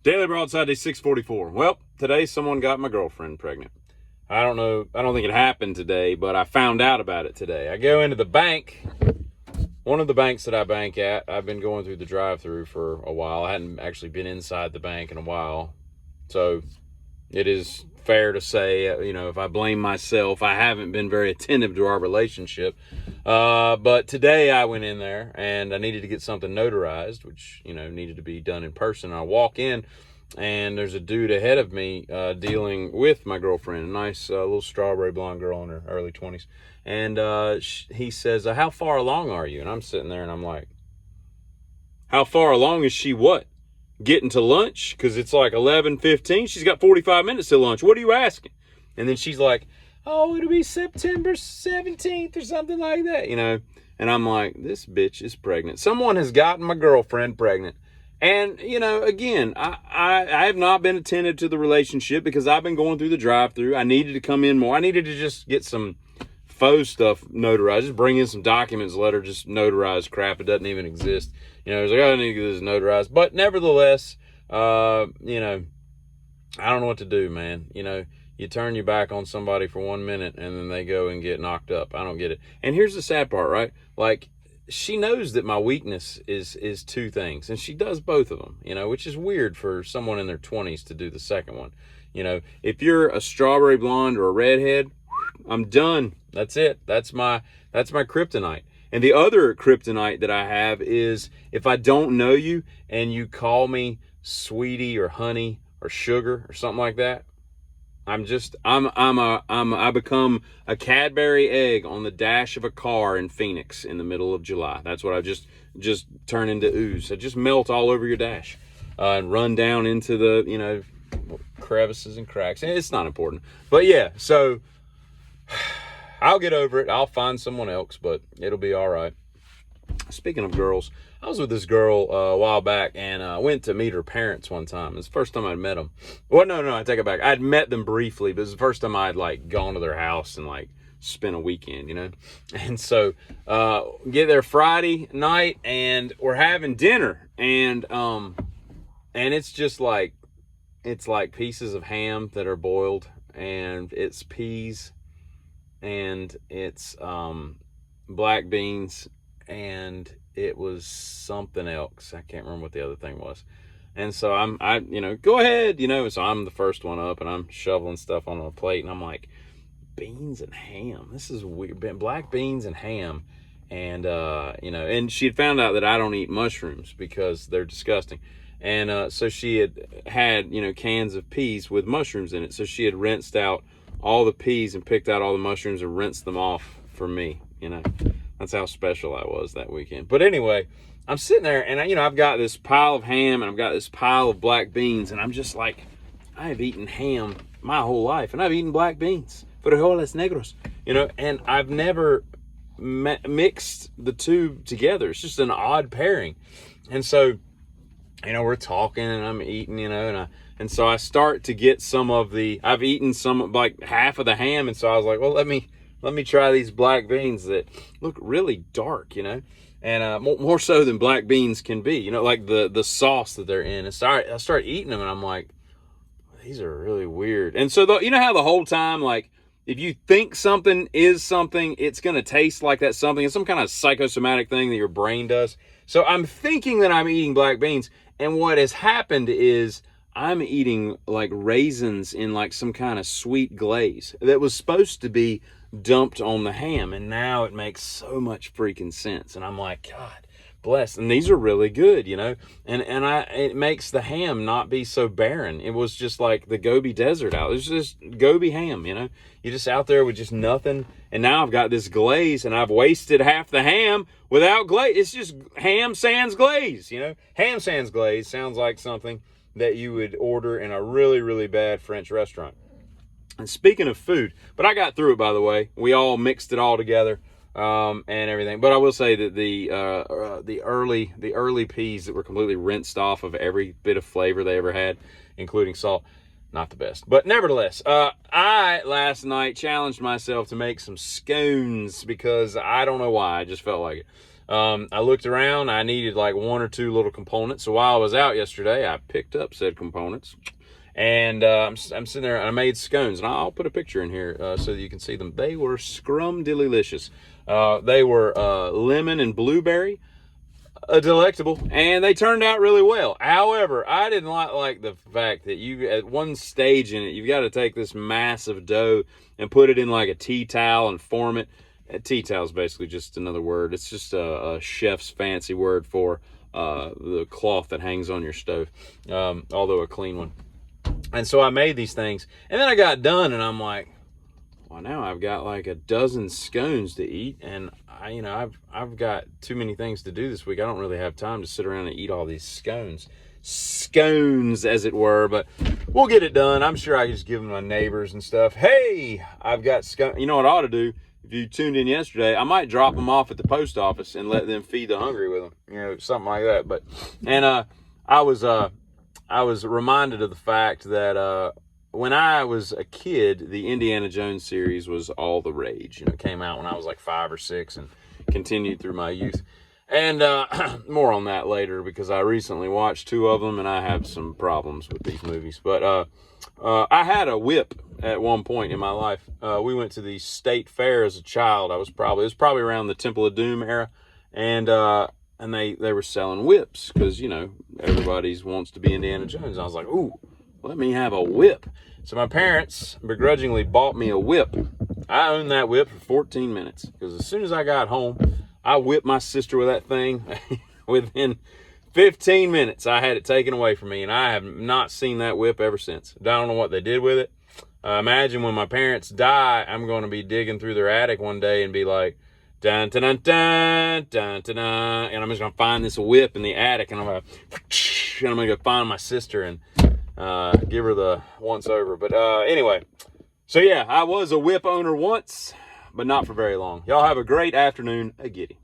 Daily Broadside Day 644. Well, today someone got my girlfriend pregnant. I don't know. I don't think it happened today, but I found out about it today. I go into the bank, one of the banks that I bank at. I've been going through the drive-through for a while. I hadn't actually been inside the bank in a while. So it is fair to say, if I blame myself, I haven't been very attentive to our relationship. But today I went in there and I needed to get something notarized, which, needed to be done in person. I walk in and there's a dude ahead of me dealing with my girlfriend, a nice little strawberry blonde girl in her early 20s. And he says, how far along are you? And I'm sitting there and I'm like, how far along is she what? Getting to lunch? Because it's like 11:15. She's got 45 minutes to lunch. What are you asking? And then she's like, oh, it'll be September 17th or something like that, And I'm like, this bitch is pregnant. Someone has gotten my girlfriend pregnant. And, again, I have not been attentive to the relationship because I've been going through the drive-thru. I needed to come in more. I needed to just get some faux stuff notarized. Just bring in some documents, let her just notarize crap. It doesn't even exist. It's like, I need to get this notarized. But nevertheless, I don't know what to do, man. You turn your back on somebody for 1 minute and then they go and get knocked up. I don't get it. And here's the sad part, right? Like, she knows that my weakness is two things, and she does both of them, which is weird for someone in their 20s to do the second one. If you're a strawberry blonde or a redhead, I'm done. That's it. That's my kryptonite. And the other kryptonite that I have is if I don't know you and you call me sweetie or honey or sugar or something like that, I become a Cadbury egg on the dash of a car in Phoenix in the middle of July. That's what I just turn into ooze. I just melt all over your dash and run down into the, crevices and cracks. And it's not important. But yeah, so I'll get over it. I'll find someone else, but it'll be all right. Speaking of girls, I was with this girl a while back, and I went to meet her parents one time. It's the first time I'd met them. Well, no, I take it back. I'd met them briefly, but it was the first time I'd gone to their house and spent a weekend, And so get there Friday night, and we're having dinner, and it's just it's like pieces of ham that are boiled, and it's peas, and it's black beans, and it was something else. I can't remember what the other thing was. And so I go ahead, so I'm the first one up and I'm shoveling stuff on a plate, and I'm like, beans and ham. This is weird. Black beans and ham. And, and she had found out that I don't eat mushrooms because they're disgusting. And so she had cans of peas with mushrooms in it. So she had rinsed out all the peas and picked out all the mushrooms and rinsed them off for me, That's how special I was that weekend. But anyway, I'm sitting there and, I've got this pile of ham and I've got this pile of black beans. And I'm just like, I have eaten ham my whole life. And I've eaten black beans. Frijoles negros. And I've never mixed the two together. It's just an odd pairing. And so, we're talking and I'm eating, and so I start to get I've eaten some, half of the ham. And so I was like, well, let me try these black beans that look really dark, and more so than black beans can be, like the sauce that they're in. And so I start eating them and I'm like, these are really weird. And so, how the whole time, if you think something is something, it's going to taste like that something. It's some kind of psychosomatic thing that your brain does. So I'm thinking that I'm eating black beans. And what has happened is I'm eating raisins in some kind of sweet glaze that was supposed to be dumped on the ham. And now it makes so much freaking sense. And I'm like, God bless. And these are really good, and it makes the ham not be so barren. It was just like the Gobi Desert out. It's just Gobi ham, you're just out there with just nothing. And now I've got this glaze and I've wasted half the ham without glaze. It's just ham sans glaze, Ham sans glaze sounds like something that you would order in a really, really bad French restaurant. And speaking of food, but I got through it, by the way. We all mixed it all together. And everything. But I will say that the early peas that were completely rinsed off of every bit of flavor they ever had, including salt, not the best. But nevertheless, I last night challenged myself to make some scones because I don't know why. I just felt like it. I looked around. I needed like one or two little components. So while I was out yesterday, I picked up said components. And I'm sitting there, and I made scones. And I'll put a picture in here so that you can see them. They were scrum-dilly-licious. They were lemon and blueberry. Delectable, and they turned out really well. However, I didn't like the fact that you, at one stage in it, you've got to take this massive dough and put it in like a tea towel and form it. A tea towel is basically just another word. It's just a chef's fancy word for the cloth that hangs on your stove, although a clean one. And so I made these things, and then I got done, and I'm like, well, now I've got like a dozen scones to eat, and I've got too many things to do this week. I don't really have time to sit around and eat all these scones as it were, but we'll get it done. I'm sure I can just give them to my neighbors and stuff. Hey, I've got scones. You know what I ought to do? If you tuned in yesterday, I might drop them off at the post office and let them feed the hungry with them, something like that. But, and I was reminded of the fact that when I was a kid, the Indiana Jones series was all the rage. It came out when I was like 5 or 6 and continued through my youth. And more on that later, because I recently watched 2 of them and I have some problems with these movies. But I had a whip at one point in my life. We went to the state fair as a child. It was probably around the Temple of Doom era. And they were selling whips because, everybody wants to be Indiana Jones. I was like, ooh, let me have a whip. So my parents begrudgingly bought me a whip. I owned that whip for 14 minutes because as soon as I got home, I whipped my sister with that thing. Within 15 minutes, I had it taken away from me, and I have not seen that whip ever since. I don't know what they did with it. Imagine when my parents die, I'm going to be digging through their attic one day and be like, dun, dun, dun, dun, dun, dun, dun, and I'm just going to find this whip in the attic, and I'm going to go find my sister and give her the once over. But anyway, so yeah, I was a whip owner once, but not for very long. Y'all have a great afternoon. A giddy.